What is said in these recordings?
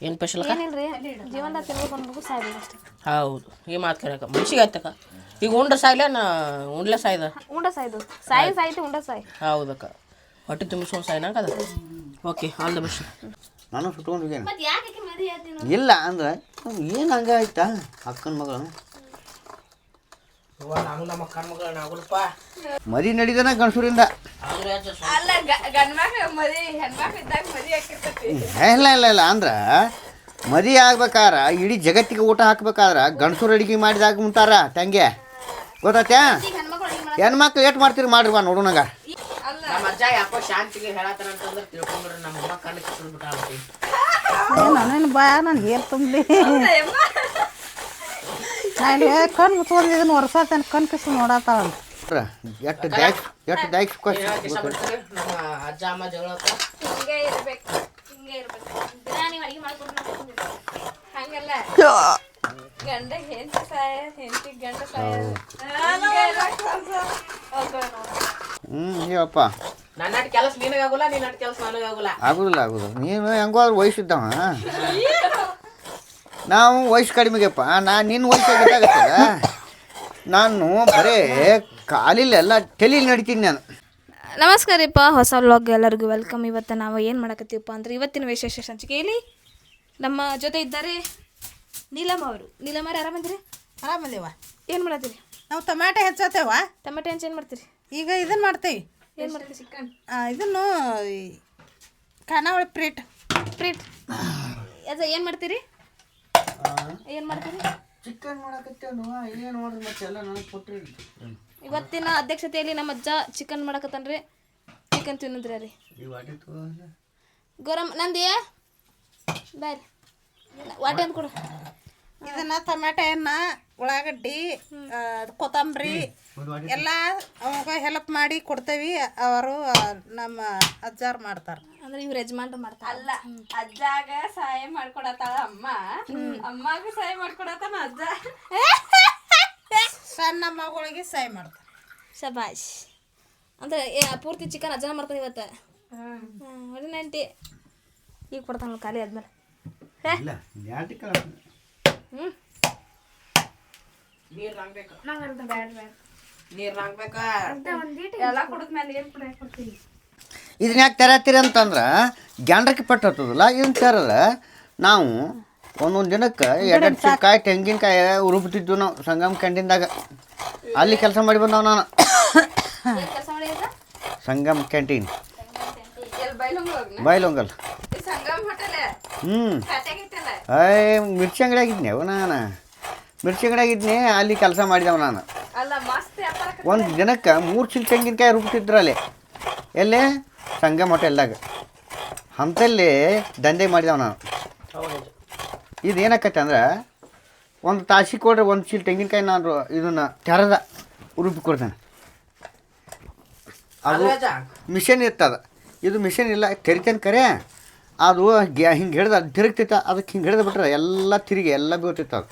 ಏನು ಸ್ಪೆಷಲ್ ಏನಿಲ್ರಿ ಜೀವನದಾಗ ತಿನ್ಬೇಕು ಅನ್ಬೇಕು ಸಾಯ್ಬೇಕು ಅಷ್ಟೇ. ಹೌದು ಈ ಮಾತು ಕೇಳಕ ಮನ್ಸಿಗೆ ಆಯ್ತಕ್ಕ. ಈಗ ಉಂಡ್ರೆ ಸಾಯ್ಲ ಉಂಡ್ಲೆ ಸಾಯ್ದ ಉಂಡ ಸಾಯ್ದು ಸಾಯ್ತಿ ಉಂಡ ಸಾಯ್. ಹೌದಕ್ಕ ಹೊಟ್ಟೆ ತುಂಬಿಸ್ಕೊಂಡು ಸಾಯ್ನಾಕ ಅದ. Okay all the best. ನಾನು ಸುಟ್ಕೊಂಡಿದ್ದೇನೆ ಇಲ್ಲ ಅಂದ್ರೆ ಏನು ಹಂಗೆ ಆಯ್ತಾ ಅಕ್ಕನ ಮಗಳು ನಾನು ನಮ್ಮ ಅಕ್ಕನ ಮಗಳನ್ನ ಆಗುಲ್ಪ ಮದಿ ನಡೀದನ ಗಣಸೂರಿಂದ ಇಲ್ಲ ಇಲ್ಲ ಇಲ್ಲ ಅಂದ್ರೆ ಮದಿ ಆಗ್ಬೇಕಾರ ಇಡೀ ಜಗತ್ತಿಗೆ ಊಟ ಹಾಕ್ಬೇಕಾದ್ರೆ ಗಂಡಸೂರು ಅಡಿಗೆ ಮಾಡಿದಾಗ ಉಂಟಾರ ತಂಗೆ ಗೊತ್ತಾತ್ಯಾ? ಹೆಣ್ಮಕ್ಳು ಏಟ್ ಮಾಡ್ತೀರಿ ಮಾಡ್ರಿ ಬಾ ನೋಡೋಣಗ. ನಮ್ಮ ಅಜ್ಜ ಯಾಕೋ ಶಾಂತಿಗೆ ಹೇಳತ್ತಾರ ಅಂತಂದ್ರೆ ತಿಳ್ಕೊಂಡ್ರೆ ನಮ್ಮ ಅಮ್ಮ ಕಣ್ಣು ಕಿತ್ಕೊಂಡ್ಬಿಟ್ಟ ಆಗ್ತಿ. ನಾನೇನು ಬಾ ನಾನು ಏನು ತುಂಬಲಿ ನಾನು ಕಣ್ಣು ಮುಚ್ಕೊಂಡು ಇದನ್ನು ವರ್ಷಾತೇನೆ ಕಣ್ಣು ಕಿಸ್ ನೋಡತ್ತಾವಂತ ಎಷ್ಟು ದಾಯ್ಸ್ ಇಷ್ಟಪಡ್ತೀರಿ ನಮ್ಮ ಅಜ್ಜ ಅಮ್ಮ ಜಗಳಕ್ಕ ಹಿಂಗೆ ಇರ್ಬೇಕು ದಿನ ನೀವು ಅಡಿಗೆ ಮಾಡ್ಕೊಂಡು ಹಂಗಲ್ಲ ಗಂಡ ಹೆಂಡತಿ ಸಾಯ ಹೆಂಡತಿ ಗಂಡ ಸಾಯ. ಹೇಳಪ್ಪ ನನ್ನ ಕೆಲಸ ನಿನಗಾಗೋಲ್ಲ ನಿನ್ನ ಕೆಲಸ ನನಗಾಗೋಲ್ಲ. ಆಗುದಿಲ್ಲ ನೀನು ಹೆಂಗೋ ಆದ್ರೂ ವಯಸ್ಸಿದ್ದವ ನಾವು ವಯಸ್ಸು ಕಡಿಮೆಗೆಪ್ಪ. ನಾನು ನಿನ್ನ ವಯಸ್ಸಾಗಿ ಗೊತ್ತಾಗತ್ತಲ್ಲ. ನಾನು ಬರೇ ಕಾಲಿಲೆಲ್ಲ ತಲೆಯಲ್ಲಿ ನಡಿತೀನಿ ನಾನು. ನಮಸ್ಕಾರ ರೀಪ್ಪ, ಹೊಸ ವ್ಲಾಗ್ ಎಲ್ಲರಿಗೂ ವೆಲ್ಕಮ್. ಇವತ್ತು ನಾವು ಏನು ಮಾಡಕತ್ತೀವಪ್ಪ ಅಂದ್ರೆ ಇವತ್ತಿನ ವಿಶೇಷ ಸಂಚಿಕೆಯಲ್ಲಿ ನಮ್ಮ ಜೊತೆ ಇದ್ದಾರೆ ನೀಲಮ್ಮ ಅವರು. ನೀಲಮ್ಮ ಅವ್ರು ಆರಾಮಂದಿರಿ? ಆರಾಮದೇವ. ಏನು ಮಾಡತ್ತೀರಿ? ನಾವು ಟೊಮ್ಯಾಟೊ ಹೆಚ್ಚತ್ತೇವ. ಟೊಮೆಟೊ ಹಂಚು ಏನು ಮಾಡ್ತೀರಿ? ಈಗ ಇದನ್ನು ಮಾಡ್ತೇವೆ. ಏನು ಮಾಡ್ತೀರಿ? ಚಿಕನ್ ಇದನ್ನು ಖಾನಾವಳಿ ಪ್ಲೇಟ್ ಅದು ಏನು ಮಾಡ್ತೀರಿ? ಏನು ಮಾಡ್ತೀರಿ? ಚಿಕನ್ ಮಾಡಕತ್ತೇನು ಏನು ಮಾಡೋದು ಮತ್ತೆ ಎಲ್ಲ ನನಗೆ ಕೊಟ್ಟರೆ. ಇವತ್ತಿನ ಅಧ್ಯಕ್ಷತೆಯಲ್ಲಿ ನಮ್ಮ ಅಜ್ಜ ಚಿಕನ್ ಮಾಡಕತ್ತಾನ್ರಿ. ಚಿಕನ್ ತಿನ್ನದ್ರಿ ರೀ ಗರಂ ನಂದಿ ಬಾಯ್ ವಾಟೆ ಅಂತ ಕೊಡು. ಇದನ್ನು ಟೊಮ್ಯಾಟೊ ಎಣ್ಣೆ ಉಳ್ಳಾಗಡ್ಡಿ ಕೊತ್ತಂಬರಿ ಎಲ್ಲ ಅವಾಗ ಹೆಲ್ಪ್ ಮಾಡಿ ಕೊಡ್ತೇವೆ. ಅವರು ನಮ್ಮ ಅಜ್ಜಾರು ಮಾಡ್ತಾರೆ. ಅಂದ್ರೆ ಇವ್ರು ಯಜಮಾನ್ರು ಮಾಡ್ತಾರೆ. ಅಲ್ಲ, ಅಜ್ಜಾಗ ಸಹಾಯ ಮಾಡ್ಕೊಡತ್ತಾಳ ಅಮ್ಮ, ಅಮ್ಮಾಗ ಸಹಾಯ ಮಾಡ್ಕೊಡತ್ತಾನ ಅಜ್ಜ. ಸಣ್ಣ ಮಗಳಿಗೆ ಸಹಾಯ ಮಾಡ್ತಾರೆ. ಶಬಾಷ್. ಅಂದ್ರೆ ಪೂರ್ತಿ ಚಿಕನ್ ಅಜ್ಜನ ಮಾಡ್ತಾನೆ ಇವತ್ತು. ಒಳ್ಳೆ ನೈಂಟಿ ಈಗ ಕೊಡ್ತಾನಲ್ಲ ಖಾಲಿ ಆದ್ಮೇಲೆ. ನೀರು ಹಾಕ್ಬೇಕು. ಎಲ್ಲ ಕುಡಿದ್ಮೇಲೆ ಏನ್ ಕೂಡ ಕೊಡ್ತೀನಿ. ಇದನ್ನ ಯಾಕೆ ತೆರತ್ತೀರಿ ಅಂತಂದ್ರೆ ಗ್ಯಾಂಡ್ರಕ್ಕೆ ಪಟ್ಟು ಹತ್ತದಲ್ಲ. ಇದನ್ನ ತೆರದ ನಾವು ಒಂದೊಂದು ದಿನಕ್ಕೆ ಎರಡು ಕಾಯಿ ತೆಂಗಿನಕಾಯಿ ಉರುಬ್ತಿದ್ವು ನಾವು ಸಂಗಮ್ ಕ್ಯಾಂಟೀನ್ದಾಗ. ಅಲ್ಲಿ ಕೆಲಸ ಮಾಡಿ ಬಂದವ ನಾನು. ಸಂಗಮ್ ಕ್ಯಾಂಟೀನ್ ಬೈಲೊಂಗಲ್. ಮಿರ್ಚಿ ಅಂಗಡಿ ಆಗಿದ್ನಿ ಅವ ನಾನು. ಮಿರ್ಚಿ ಅಂಗಡಿ ಆಗಿದ್ನಿ, ಅಲ್ಲಿ ಕೆಲಸ ಮಾಡಿದವ ನಾನು. ಒಂದು ದಿನಕ್ಕೆ 3 ಚೀಲ ತೆಂಗಿನಕಾಯಿ ರುಬ್ತಿದ್ರಲ್ಲಿ. ಎಲ್ಲೇ ಸಂಗಮ್ ಹೋಟೆಲ್ದಾಗ ಅಂಥಲ್ಲಿ ದಂಧೆ ಮಾಡಿದವ ನಾನು. ಇದು ಏನಾಕೈತೆ ಅಂದ್ರೆ ಒಂದು ತಾಸಿಗೆ ಕೊಡ್ರೆ 1 ಚೀಲ ತೆಂಗಿನಕಾಯಿ ನಾನು ಇದನ್ನು ತೆರೆದ ರುಬ್ಬಿ ಕೊಡ್ತೇನೆ. ಅದು ಮಿಷನ್ ಇರ್ತದೆ. ಇದು ಮಿಷನ್ ಇಲ್ಲ, ತೆರಿತೇನೆ ಕರೆ. ಅದು ಹಿಂಗೆ ಹಿಡ್ದು ಅದು ತಿರುಗ್ತೈತೆ. ಅದಕ್ಕೆ ಹಿಂಗೆ ಹಿಡ್ದು ಬಿಟ್ರೆ ಎಲ್ಲ ತಿರುಗಿ ಎಲ್ಲ ಬೀಳ್ತೈತೆ. ಅದು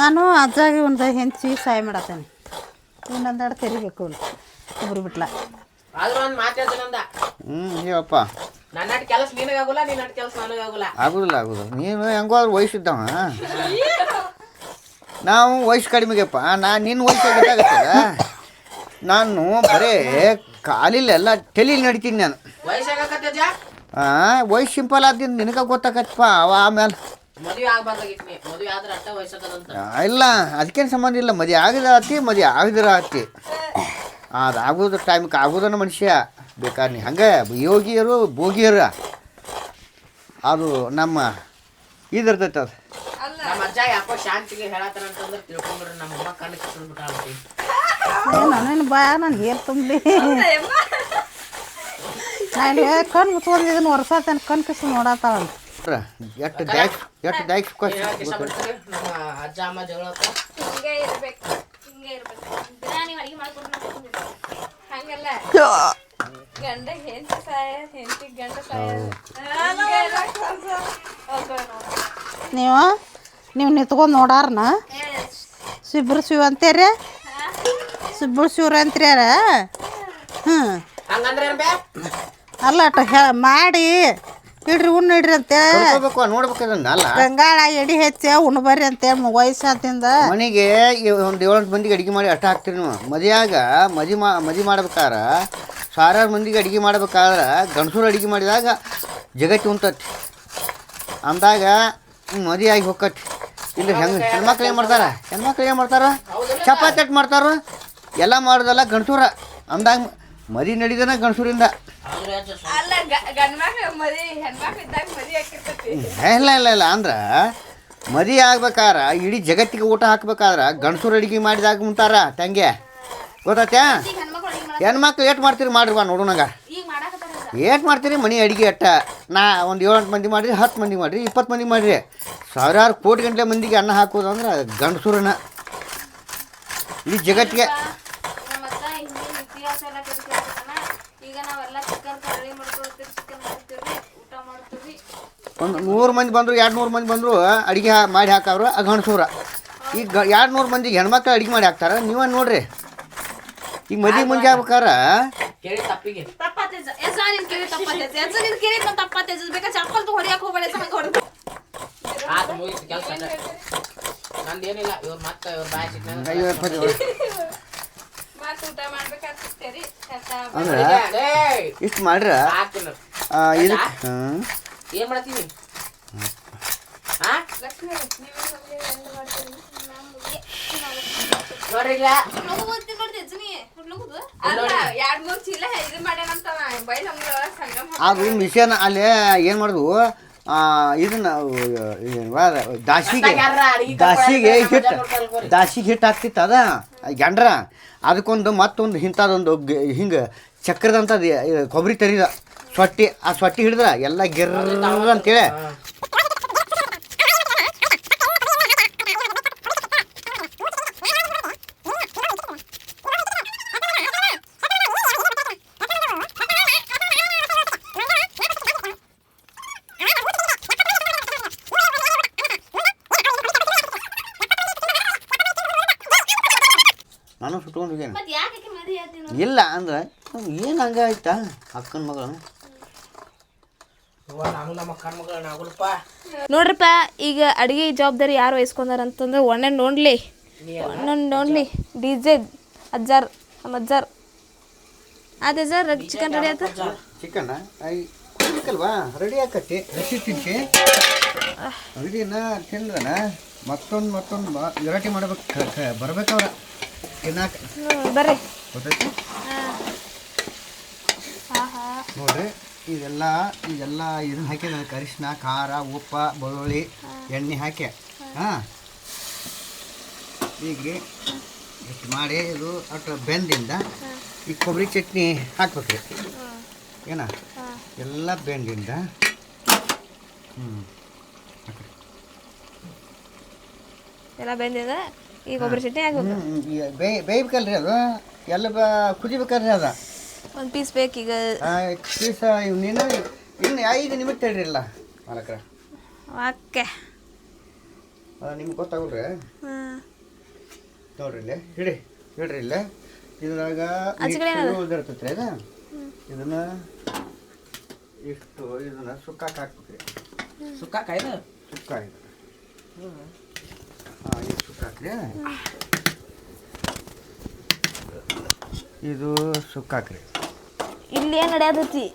ನಾನು ಅಜ್ಜಾಗಿ ಒಂದು ಹೆಂಚಿ ಸಹಾಯ ಮಾಡತ್ತೇನೆ. ಇನ್ನೊಂದೆರಡು ತೆರಿಬೇಕು ಒಬ್ರು ಬಿಟ್ಲ. ಆದ್ರೂ ಒಂದು ಮಾತು ಹೇಳ್ತೀನಂದ. ಹೇಳಪ್ಪ. ನನ್ನ ಕೆಲಸ ನಿನಗಾಗೋಲ್ಲ ನಿನ್ನ ಕೆಲಸ ನನಗಾಗೋಲ್ಲ. ಆಗುದಿಲ್ಲ ನೀನು ಹೆಂಗೋ ಆದ್ರೂ ವಯಸ್ಸಿದ್ದವ. ನಾವು ವಯಸ್ಸು ಕಡಿಮೆಗೆಪ್ಪ. ನಾನು ನಿನ್ನ ವಯಸ್ಸಾಗಿ ಗೊತ್ತಾಗತ್ತಲ್ಲ. ನಾನು ಬರೇ ಕಾಲಿಲೆಲ್ಲ ತಲೆಯಲ್ಲಿ ನಡಿತೀನಿ ನಾನು. ವಯಸ್ಸಾಗತ್ತಜ್ಜ ವಯಸ್ಸು ಸಿಂಪಲ್ ಆದಿಂದ ನಿನಗೆ ಗೊತ್ತಾಗತ್ತಪ್ಪ. ಆಮೇಲೆ ಮದುವೆ ಆಗ್ಬಾರ್ದಾಗಿತ್ತು. ಮದುವೆ ಆದ್ರೆ ಅಷ್ಟ ವಯಸ್ಸಾಗದಂತ ಇಲ್ಲ, ಅದಕ್ಕೇನು ಸಂಬಂಧ ಇಲ್ಲ. ಮದುವೆ ಆಗಿದ ಆತಿ, ಮದುವೆ ಆಗದಿರ ಆತಿ. ಅದು ಆಗೋದು ಟೈಮ್ಗೆ ಆಗೋದನ್ನ ಮನುಷ್ಯ ಬೇಕಾದ್ರೆ ನೀ ಹಂಗೆ ಯೋಗಿಯರು ಭೋಗಿಯರು ಅದು ನಮ್ಮ ಇದಿರ್ತೈತೆ. ಅದು ನಮ್ಮ ಅಜ್ಜ ಯಾಕೋ ಶಾಂತಿಗೆ ಹೇಳತ್ತಾರ ಅಂತಂದ್ರೆ ತಿಳ್ಕೊಂಡ್ರೆ ನಮ್ಮ ಅಮ್ಮ ಕಣ್ಣು ಕಿತ್ಕೊಂಡ್ಬಿಟ್ಟ ಆಗ್ತಿ. ನಾನೇನು ಬಾ ನಾನು ಏನು ತುಂಬಲಿ ನಾನು ಕಣ್ಣು ಮುಚ್ಕೊಂಡು ಇದನ್ನು ವರ್ಷಾತೇನೆ ಕಣ್ಣು ಕಿಸ್ ನೋಡತ್ತಾವಂತ ಎಷ್ಟು ದಾಯ್ಸ್ ಇಷ್ಟಪಡ್ತೀರಿ ನಮ್ಮ ಅಜ್ಜ ಅಮ್ಮ ಜಗಳಕ್ಕ ಹಿಂಗೆ ಇರ್ಬೇಕು ದಿನ ನೀವು ಅಡಿಗೆ ಮಾಡ್ಕೊಂಡು ಹಂಗಲ್ಲ ಗಂಡ ಹೆಂಡತಿ ಸಾಯ ಹೆಂಡತಿ ಗಂಡ ಸಾಯ. ನೀವು ನಿಂತ್ಕೊಂಡು ನೋಡಾರನ ಸಿಬ್ರು ಶಿವ ಅಂತೀರಿ. ಸಿಬ್ರು ಶಿವ್ರ ಅಂತೀರ್ಯಾರ. ಹಂಗಂದ್ರೆ ಏನ್ ಬೇ? ಅಲ್ಲ ಮಾಡಿ ಇಡ್ರಿ ಇಡ್ರಿ ಅಂತೇಳಿ ಕರ್ಕೋಬೇಕು ನೋಡ್ಬೇಕು ಅದನ್ನ ಅಲ್ಲ ಗಂಗಾಳ ಎಡಿ ಹೆಚ್ಚೆ ಉಣ್ಣು ಬರ್ರಿ ಅಂತೇಳಿ ವಯಸ್ಸಾದಿಂದ ಮನೆಗೆ ಒಂದು 7 ಮಂದಿಗೆ ಅಡುಗೆ ಮಾಡಿ ಅಟ್ಟ ಹಾಕ್ತೀರಿ ನೀವು ಮದುವೆಯಾಗ ಮದುವೆ ಮಾಡ್ಬೇಕಾರೆ 1000 ಮಂದಿಗೆ ಅಡುಗೆ ಮಾಡ್ಬೇಕಾದ್ರೆ ಗಂಡಸರು ಅಡುಗೆ ಮಾಡಿದಾಗ ಜಗತ್ತು ಉಂಟತಿ ಅಂದಾಗ ಮದುವೆ ಆಗಿ ಹೋಗತಿ ಇಲ್ಲಿ ಹೆಣ್ಮಕ್ಳು ಏನು ಮಾಡ್ತಾರೆ ಚಪಾತಿ ಮಾಡ್ತಾರ ಎಲ್ಲ ಮಾಡೋದಲ್ಲ ಗಂಡಸೂರ ಅಂದಾಗ ಮದುವೆ ನಡೀದನ ಗಂಡಸೂರಿಂದ ಅಲ್ಲ ಗಂಡ್ಮಕ್ಳು ಮದಿ ಹೆಣ್ಮಕ್ಳು ಇದ್ದಾಗ ಮದಿ ಹಾಕಿರ್ತೈತಿ ಇಲ್ಲ ಅಂದ್ರೆ ಮದುವೆ ಆಗ್ಬೇಕಾರ ಇಡೀ ಜಗತ್ತಿಗೆ ಊಟ ಹಾಕ್ಬೇಕಾದ್ರೆ ಗಂಡಸೂರು ಅಡುಗೆ ಮಾಡಿದಾಗ ಉಂಟಾರ ತಂಗೆ ಗೊತ್ತಾತ್ಯಾ ಹೆಣ್ಮಕ್ಳು ಏಟ್ ಮಾಡ್ತೀರಿ ಮಾಡ್ರಿ ಬಾ ನೋಡೋಣಗ ಏಟ್ ಮಾಡ್ತೀರಿ ಮನೆ ಅಡುಗೆ ಅಟ್ಟ ನಾ ಒಂದು 7 ಮಂದಿ ಮಾಡಿರಿ 10 ಮಂದಿ ಮಾಡಿರಿ 20 ಮಂದಿ ಮಾಡಿರಿ ಸಾವಿರಾರು ಕೋಟಿ ಗಂಟಲೆ ಮಂದಿಗೆ ಅನ್ನ ಹಾಕೋದು ಅಂದ್ರೆ ಗಂಡಸೂರನ ಇಡೀ ಜಗತ್ತಿಗೆ ಒಂದು 100 ಮಂದಿ ಬಂದರು 200 ಮಂದಿ ಬಂದರು ಅಡುಗೆ ಮಾಡಿ ಹಾಕವ್ರು ಆ ಗಂಡಸೂರ ಈಗ 200 ಮಂದಿಗೆ ಹೆಣ್ಮಕ್ಳು ಅಡುಗೆ ಮಾಡಿ ಹಾಕ್ತಾರೆ ನೀವೇ ನೋಡ್ರಿ ಈಗ ಮದುವೆ ಮುಂಚೆ ಆಗ್ಬೇಕಾರ ಕೇಳಿ ತಪ್ಪಿಗೆ ಆತ ಮುಗಿತು ಕೆಲಸ ನಂದೇನಿಲ್ಲ ಇವ್ರು ಮತ್ತೆ ಇವ್ರ ಬಾಯಿ ಮತ್ತೆ ಊಟ ಮಾಡ್ಬೇಕಾಗ್ತೇರಿ ಅಂದ್ರೆ ಇಷ್ಟು ಮಾಡ್ರ ಇದು ಏನ್ ಮಾಡತ್ತೀನಿ ನೋಡ್ರಿಲ್ಲ ಎರಡ್ 3 ಚೀಲ ಇದು ಮಾಡ್ಯಾನಂತ ಬೈಲ್ ಸಂಗಮ ಅದು ಮಿಷನ್ ಅಲ್ಲಿ ಏನು ಮಾಡಿದ್ವು ಇದನ್ನ ದಾಸಿಗೆ ಹಿಟ್ಟು ಹಾಕ್ತಿತ್ತು ಅದ ಗಂಡ್ರ ಅದಕ್ಕೊಂದು ಮತ್ತೊಂದು ಇಂಥದ್ದೊಂದು ಹಿಂಗೆ ಚಕ್ರದಂಥದ್ದು ಕೊಬ್ಬರಿ ತರಿದ ಸೊಟ್ಟಿ ಆ ಸೊಟ್ಟಿ ಹಿಡಿದ್ರ ಎಲ್ಲ ಗಿರ್ರ ಅಂತೇಳಿ ನಾನು ಸುಟ್ಕೊಂಡು ಹೋಗ್ಯಾನ ಇಲ್ಲ ಅಂದ್ರೆ ಏನು ಹಂಗ ಆಯ್ತಾ ಅಕ್ಕನ ಮಗಳು ನೋಡ್ರಪ್ಪ ಈಗ ಅಡುಗೆ ಜವಾಬ್ದಾರಿ ಯಾರು ವಹಿಸ್ಕೊಂಡಾರ ಅಂತಂದ್ರೆ ಒಣ್ಣೆ ನೋಡ್ಲಿ DJ ಅಜ್ಜಾರ್ ನಮ್ಮ ಅಜ್ಜಾರ್ ಅದು ಅಜ್ಜಾರ್ ಚಿಕನ್ ರೆಡಿ ಆಯ್ತು ಚಿಕನ್ ಕುಡಿಬೇಕಲ್ವಾ ರೆಡಿ ಆಕತಿ ಹಸಿ ತಿನ್ಸಿ ಅಡುಗೆನ ತಿಂದ್ರನ ಮತ್ತೊಂದು ವೆರೈಟಿ ಮಾಡ್ಬೇಕು ಬರ್ಬೇಕವ್ರ ತಿನ್ನಾಕ ಬರ್ರಿ ಗೊತ್ತಾಯ್ತು ನೋಡ್ರಿ ಇದೆಲ್ಲ ಇದನ್ನ ಹಾಕಿದ ಅರಿಶಿನ ಖಾರ ಉಪ್ಪು ಬೆಳ್ಳುಳ್ಳಿ ಎಣ್ಣೆ ಹಾಕಿ ಈಗ ಇಷ್ಟು ಮಾಡಿ ಇದು ಅಷ್ಟು ಬೆಂದಿಂದ ಈ ಕೊಬ್ಬರಿ ಚಟ್ನಿ ಹಾಕ್ಬೇಕ್ರಿ ಏನ ಎಲ್ಲ ಬೆಂದಿಂದ ಎಲ್ಲ ಬೆಂದಿದೆ ಈಗ ಕೊಬ್ಬರಿ ಚಟ್ನಿ ಹಾಕ್ಬೇಕು ಬೇಯ್ಬೇಕಲ್ರಿ ಅದು ಎಲ್ಲ ಕುದಿಬೇಕಲ್ರಿ ಅದ ಒಂದು ಪೀಸ್ ಬೇಕೀಗ ಪೀಸ ಇನ್ನು 5 ನಿಮಿಷ ತಡ್ರಿಲ್ಲ ಮಾಲಕ್ರ ಓಕೆ ನಿಮ್ಗೆ ಗೊತ್ತಾಗಲ್ರಿ ನೋಡ್ರಿ ಇಲ್ಲೇ ಹಿಡ್ರಿ ಇಲ್ಲೇ ಇದ್ರಾಗ ಇರ್ತೈತ್ರಿ ಅದ ಇದನ್ನ ಇದನ್ನ ಸುಕ್ಕಾಕ ಹಾಕ್ಬೇಕ್ರಿ ಸುಕ್ಕಾಕ ಇದು ಸುಕ್ಕ ಇದು ಇದು ಸುಕ್ಕಾಕ್ರಿ ಇದು ಸುಕ್ಕಾಕ್ರಿ ಇಲ್ಲಿ ಏನು ನಡೆಯತೈತಿ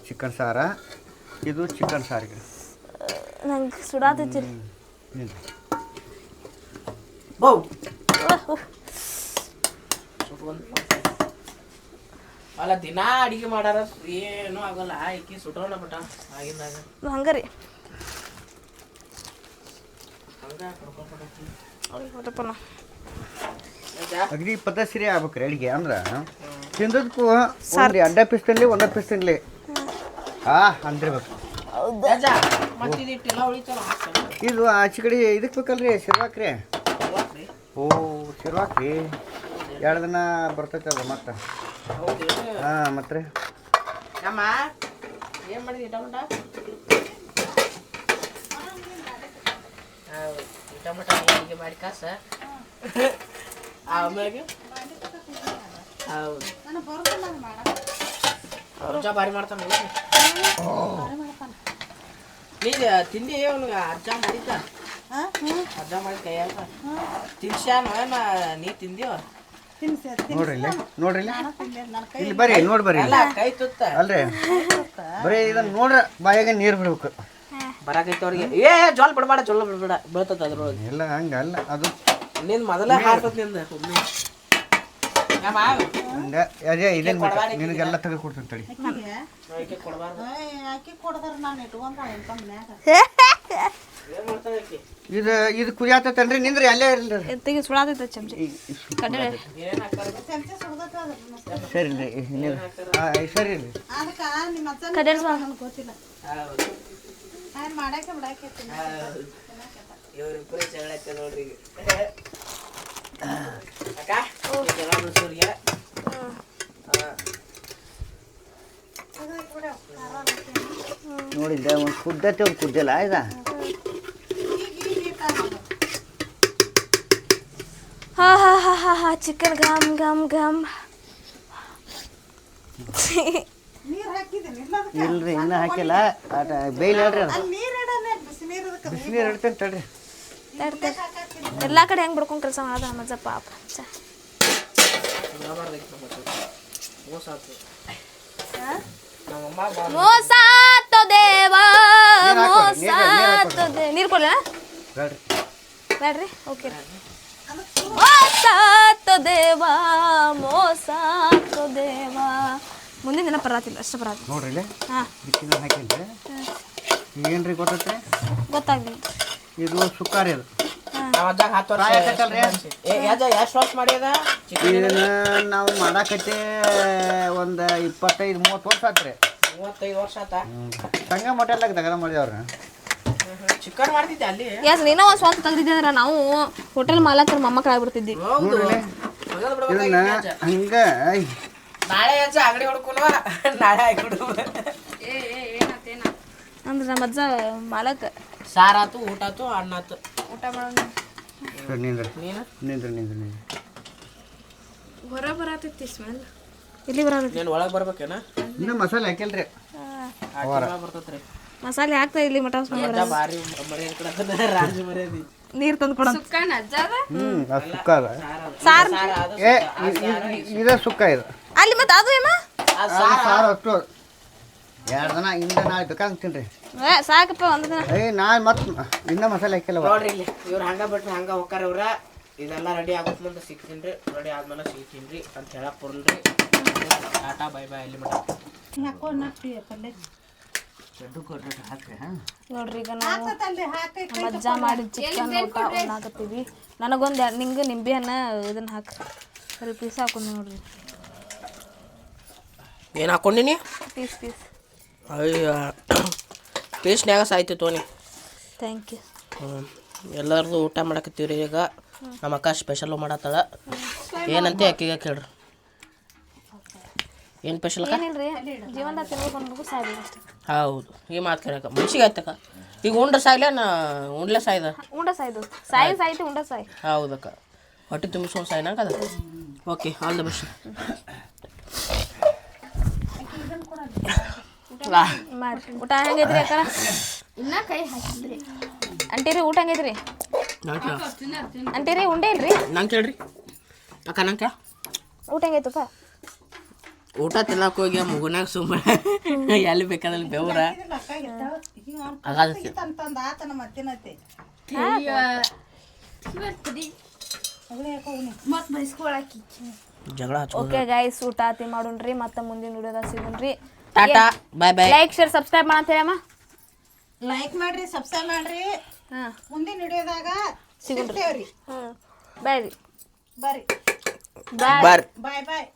ಚಿಕನ್ ಸಾರ ಇದು ಚಿಕನ್ ಸಾರಿಗೆ ನಂಗೆ ಸುಡಾತೈತಿ ಅಲ್ಲ ದಿನ ಅಡಿಗೆ ಮಾಡಾರ ಏನೂ ಆಗಲ್ಲ ಈಕಿ ಸುಟ್ಟೋಣ ಬಟ ಆಗಿಂದಾಗ ಹಂಗಾರಿ ಅಗದಿ ಪದ್ಧತಿ ಆಗ್ಬೇಕ್ರಿ ಅಡಿಗೆ ಅಂದ್ರೆ ತಿಂದದಕ್ಕೂ ಒಂದು 2 ಪೀಸ್ ತಿನ್ಲಿ 1 ಪೀಸ್ ತಿನ್ಲಿ ಅಂದಿರ್ಬೇಕು ಇದು ಆಚೆ ಕಡೆ ಇದಕ್ಕೆ ಬೇಕಲ್ರಿ ಶಿರ್ವಾಕ್ರಿ ಶಿರ್ವಾಕ್ರಿ 2 ದಿನ ಬರ್ತೈತೆ ಅದು ಮತ್ತೆ ಮತ್ತೆ ಅಮ್ಮ ಏನು ಮಾಡಿದ್ವಿ ಟೊಮಟ ಟೊಮಟ ಹೀಗೆ ಮಾಡಿ ಕಾಸ ಆಮ್ಯಾಗ ಹೌದು ನನಗೆ ಬರೋದಿಲ್ಲ ಅದು ಮಾಡಕ್ಕೆ. ಅಜ್ಜ ಭಾರಿ ಮಾಡ್ತಾನ ಭಾರಿ ಮಾಡ್ತಾನೆ. ನೀನು ತಿಂದಿ ಅವ್ನಿಗೆ ಅಜ್ಜ ಮಾಡಿದ್ದ ಹಾಂ ಅಜ್ಜ ಮಾಡಿದ ಕೈಯಾಗ ತಿನ್ಸ್ಯಾನ ಏನ ನೀ ತಿಂದಿವ ತಿನ್ಸಿ ನೋಡ್ರಿ ಇಲ್ಲಿ ನೋಡ್ರಿ ಇಲ್ಲಿ ನಾನು ತಿಂದೆ ನನ್ನ ಕೈ ಇಲ್ಲಿ ಬರ್ರಿ ನೋಡಿ ಬರ್ರಿ ಅಲ್ಲ ಕೈ ತುತ್ತ ಅಲ್ರಿ ಬರೀ ಇದನ್ನ ನೋಡ್ರ ಬಾಯಾಗ ನೀರು ಬಿಡ್ಬೇಕು. ಬರಾಕೈತಿ ಅವ್ರಿಗೆ ಏ ಜೋಲ್ ಬಿಡಬೇಡ ಜೋಲ್ ಬಿಡಬೇಡ ಬೀಳ್ತದ ಅದ್ರೊಳಗೆ ಎಲ್ಲ ಹಂಗ ಅಲ್ಲ ಅದು ನಿಂದು ಮೊದಲೇ ಹಾರ್ತದ ನಿಂದ ಒಮ್ಮೆ ಹಂಗ ಅದೇ ಇದೇನು ನಿನಗೆಲ್ಲ ತೆಗೆದು ಕೊಡ್ತೀನಿ ತಡಿ. ಆಕಿಗೆ ಕೊಡಬಾರ್ದು ಆಕಿ ಕೊಡದ್ರ ನಾನು ಇಟ್ಕೊಂಡ್ರೆ ಇಂತ ಮನ್ಯಾಗ ಏನ್ ಮಾಡ್ತಾಳೆ ಆಕಿ ಇದು ಕುದಿಯಾತೈತನ್ರಿ ನಿಂದ್ರಿ ಅಲ್ಲೇ ಇರಲ್ರಿ ತೆಗಿ ಸುಳಾದೈತೆ ಚಮಚಿ ಕಡ್ಡೆ ಏನ್ ಹಾಕ್ತಾರ ಚಮಚ ಸುಡ್ದತ್ತ ಅದು. ಸರಿ ರೀ ನೀವು ಸರಿ ರೀ ಅದಕ್ಕೆ ನಿಮ್ಮ ಅಜ್ಜ ಕಡ್ಡೆ ನನಗೆ ಗೊತ್ತಿಲ್ಲ. ಹೌದು ನಾನು ಮಾಡಾಕೆ ಬಿಡಾಕೆ ಇವ್ರಿಬ್ಬರು ಜಗಳ ಐತೆ ನೋಡ್ರಿ ಈಗ ಅಕ್ಕ ಜಗಳ ಬಿಡಿಸೋರಿಗೆ ನೋಡಿದ್ದೆ ಒಂದು ಕುದ್ದೈತೆ ಒಂದು ಕುದ್ದಿಲ್ಲ ಆಯ್ತಾ ಹಾ ಹಾ ಹಾ ಹಾ ಹಾ ಚಿಕನ್ ಗಮ್ ಗಮ್ ಗಮ್ ನೀರು ಹಾಕಿದ್ದೀನಿ ಇಲ್ಲ ಅದಕ್ಕೆ ಇಲ್ರಿ ಇನ್ನೂ ಹಾಕಿಲ್ಲ ಆಟ ಬೇಯ್ಲಿ ಹೇಳ್ರಿ ಅದು ಅಲ್ಲಿ ನೀರು ಇಡೋಣ ಬಿಸಿ ನೀರು ಅದಕ್ಕೆ ಬಿಸಿನೀರು ಇಡ್ತೇನೆ ತಡ್ರಿ ಎಲ್ಲ ಕಡೆ ಹೆಂಗೆ ಬಿಡ್ಕೊಂಡು ಕೆಲಸ ಮಾಡೋದು ಮಜ ಪಾಪ ಛೆ. ಮೋಸ ಆಯ್ತು ನಮ್ಮಮ್ಮ ಮೋಸ ಆತು ದೇವ ನೀರ್ ಹಾಕ್ಕೊಡಿ, ಮೋಸ ನೀರ್ ಹಾಕ್ಕೊಡಿ. ಆತು ನೀರು ಕೊಡ್ಲ ಬೇಡ್ರಿ ಬೇಡ್ರಿ ಓಕೆ ಮೋಸ ಆತು ದೇವ ಮೋಸ ಆತು ದೇವ ಮುಂದಿನ ದಿನ ಬರತ್ತಿಲ್ಲ ಅಷ್ಟು ಬರತ್ತಿಲ್ಲ ನೋಡ್ರಿ ಇಲ್ಲಿ ಹಾಂ ಬಿಸಿನೀರು ಹಾಕಿನ್ರಿ ಏನ್ರಿ ಗೊತ್ತೈತೆ ಗೊತ್ತಾಗ್ಲಿ ಇದು ಸುಕ್ಕಾರಿ ಅದು ನಮ್ಮ ಅಜ್ಜಾಗ 10 ವರ್ಷ ಪ್ರಾಯ ಆಕೈತಲ್ರಿ? ಅಜ್ಜ ಎಷ್ಟು ವರ್ಷ ಮಾಡ್ಯದ ಇದನ್ನ ನಾವು ಮಾಡಾಕತ್ತೆ ಒಂದು 25-30 ವರ್ಷ ಆತ್ರಿ 35 ವರ್ಷ ಆತ ಸಂಗಮ್ ಹೋಟೆಲ್ದಾಗ ದಗದ ಮಾಡಿದವ್ರ ಚಿಕನ್ ಮಾಡ್ತಿದ್ದೆ ಅಲ್ಲಿ ಎಸ್ ನೀನೋ ಒಂದು ಸ್ವಂತ ತೆಗ್ದಿದ್ದೆ ಅಂದ್ರೆ ನಾವು ಹೋಟೆಲ್ ಮಾಲಕರ ಮೊಮ್ಮಕ್ಕಳಾಗ್ಬಿಡ್ತಿದ್ವಿ ಹೌದು ನೋಡ್ರಿ ಮಗದ್ ಇದನ್ನ ಬಿಡ್ಬೇಕಾಗಿತ್ತು ಅಜ್ಜ. ಹಂಗ ನಾಳೆ ಅಜ್ಜ ಅಂಗಡಿ ಹೊಡ್ಕೊಳುವ ನಾಳೆ ಹಾಕಿಬಿಡು ಅಂದ್ರೆ ನಮ್ಮ ಅಜ್ಜ ಮಾಲಕ ಸಾರಾತು ಊಟ ಆತು ಅಣ್ಣ ಆತು ಊಟ ಮಾಡೋಣ ಸರಿ ನಿಂದ್ರಿ ನೀನು ನಿಂದ್ರಿ ಹೊರ ಬರತೈತಿ ಸ್ಮೆಲ್ ಇಲ್ಲಿ ಬರತೈತಿ ನೀನು ಒಳಗೆ ಬರ್ಬೇಕೇನ ಇನ್ನೂ ಮಸಾಲೆ ಹಾಕಿಲ್ರಿ ಬರ್ತೈತ್ರಿ ಮಸಾಲೆ ಹಾಕ್ತಾ ಇಲ್ಲಿ ಮಟ ಅಜ್ಜ ಭಾರಿ ಮರ್ಯಾದೆ ಕೊಡತ್ತದ ರಾಜ ಮರ್ಯಾದೆ ನೀರು ತಂದು ಕೊಡ ಅದು ಸುಕ್ಕ ಅದ ಸಾರ್ ಏ ಇದ ಸುಕ್ಕ ಇದು ಅಲ್ಲಿ ಮತ್ತೆ ಅದು ಏನ ಅದು ಸಾರು ಅಷ್ಟು 2 ದಿನ ಇಂದ ನಾಳೆ ಬೇಕಾದಂಗೆ ತಿನ್ರಿ ಸಾಕಪ್ಪ ಒಂದು ದಿನ ನಾಳೆ ಮತ್ತೆ ಇನ್ನೂ ಮಸಾಲೆ ಹಾಕಿಲ್ಲ ನೋಡ್ರಿ ಇಲ್ಲಿ ಇವ್ರು ಹಂಗ ಬಿಟ್ರೆ ಹಂಗ ಹೋಗ್ತಾರ ಇವ್ರ ಇದೆಲ್ಲ ರೆಡಿ ಆಗೋತ್ ಮುಂದೆ ಸಿಗ್ತೀನಿ ರೆಡಿ ಆದ್ಮೇಲೆ ಸಿಗ್ತೀನಿ ಅಂತ ಹೇಳಕ್ ಬರಲ್ರಿ ಟಾಟಾ ಬೈ ಬೈ ಅಲ್ಲಿ ಮಟ ಹಾಕೋ ನಟ್ಟಿ ಪಲ್ಲೆ ಚೆಡ್ಡು ಕೊಡ್ರಿ ಹಾಕ್ರಿ ಹಾಂ ನೋಡ್ರಿ ಈಗ ನಾವು ಹಾಕತ್ತಲ್ರಿ ಹಾಕಿ ನಮ್ಮ ಅಜ್ಜ ಮಾಡಿದ ಚಿಕನ್ ಊಟ ಉಣ್ಣಾಕತ್ತೀವಿ ನನಗೊಂದು ನಿಂಗೆ ನಿಂಬೆ ಹಣ್ಣ ಇದನ್ನ ಹಾಕಿ ಸರಿ ಪೀಸ್ ಹಾಕೊಂಡು ನೋಡ್ರಿ ಏನು ಹಾಕೊಂಡಿನಿ ಪೀಸ್ ಪೀಸ್ ಅಯ್ಯ ಪೇಸ್ಟ್ನ್ಯಾಗ ಸಾಯ್ತು ತೋನಿ ಥ್ಯಾಂಕ್ ಯು ಎಲ್ಲರದು ಊಟ ಮಾಡಕತ್ತೀವ್ರಿ ಈಗ ನಮ್ಮ ಅಕ್ಕ ಸ್ಪೆಷಲು ಮಾಡತ್ತಾಳ ಏನಂತೆ ಅಕ್ಕಿಗೆ ಕೇಳ್ರಿ ಏನು ಸ್ಪೆಷಲ್ ಅಕ್ಕ ಏನಿಲ್ರಿ ಜೀವನದಾಗ ತಿನ್ಬೇಕು ಅನ್ಬೇಕು ಸಾಯ್ಬೇಕು ಅಷ್ಟೇ ಹೌದು ಈ ಮಾತು ಕೇಳಕ್ಕ ಮನ್ಸಿಗೆ ಆಯ್ತಕ್ಕ ಈಗ ಉಂಡ್ರೆ ಸಾಯ್ಲೆ ನಾ ಉಂಡ್ಲೆ ಸಾಯ್ದ ಉಂಡ ಸಾಯ್ದು ಸಾಯ್ತು ಉಂಡ ಸಾಯ್ ಹೌದಕ್ಕ ಹೊಟ್ಟೆ ತುಂಬಿಸ್ಕೊಂಡು ಸಾಯ್ನಾಕ ಅದ ಓಕೆ ಆಲ್ ದ ಬೆಸ್ಟ್ ಮಾಡ್ರಿ ಊಟ ಹೆಂಗೈತ್ರಿ ಅಕ್ಕ ಇನ್ನ ಕೈ ಹಾಕಿದ್ರಿ ಅಂಟೀರಿ ಊಟ ಹೆಂಗೈತ್ರಿ ಅಂಟೀರಿ ಉಂಡೆ ಇಲ್ರಿ ನಂಗೆ ಕೇಳ್ರಿ ಅಕ್ಕ ನಂಗೆ ಊಟ ಹೆಂಗೈತಪ್ಪ ಊಟ ತಿನ್ನಕ್ಕೆ ಹೋಗಿ ಮುಗುನಾಗ ಸುಮ್ಮನೆ ಎಲ್ಲಿ ಬೇಕಾದಲ್ಲಿ ಬೆವರ ಅಗಾದತ್ತೆ ಅಂತಂದು ಆತನ ಮತ್ತಿನತ್ತೆ ಜಗಳ ಹಚ್ಕೊ ಓಕೆ ಗೈಸ್ ಊಟ ಆತಿ ಮಾಡೋಣ್ರಿ ಮತ್ತೆ ಮುಂದಿನ ವಿಡಿಯೋದಾಗ ಸಿಗೋಣ್ರಿ ಟಾಟಾ ಬಾಯ್ ಬಾಯ್ ಲೈಕ್ ಶೇರ್ ಸಬ್ಸ್ಕ್ರೈಬ್ ಮಾಡತ್ತೇಳಮ್ಮ ಲೈಕ್ ಮಾಡ್ರಿ ಸಬ್ಸ್ಕ್ರೈಬ್ ಮಾಡ್ರಿ ಹಾಂ ಮುಂದಿನ ವಿಡಿಯೋದಾಗ ಸಿಗೋಣ್ರಿ ಸಿಗ್ತೇವ್ರಿ ಬಾಯ್ ರೀ ಬರ್ರಿ ಬಾಯ್ ಬಾರ್ ಬಾಯ್ ಬಾಯ್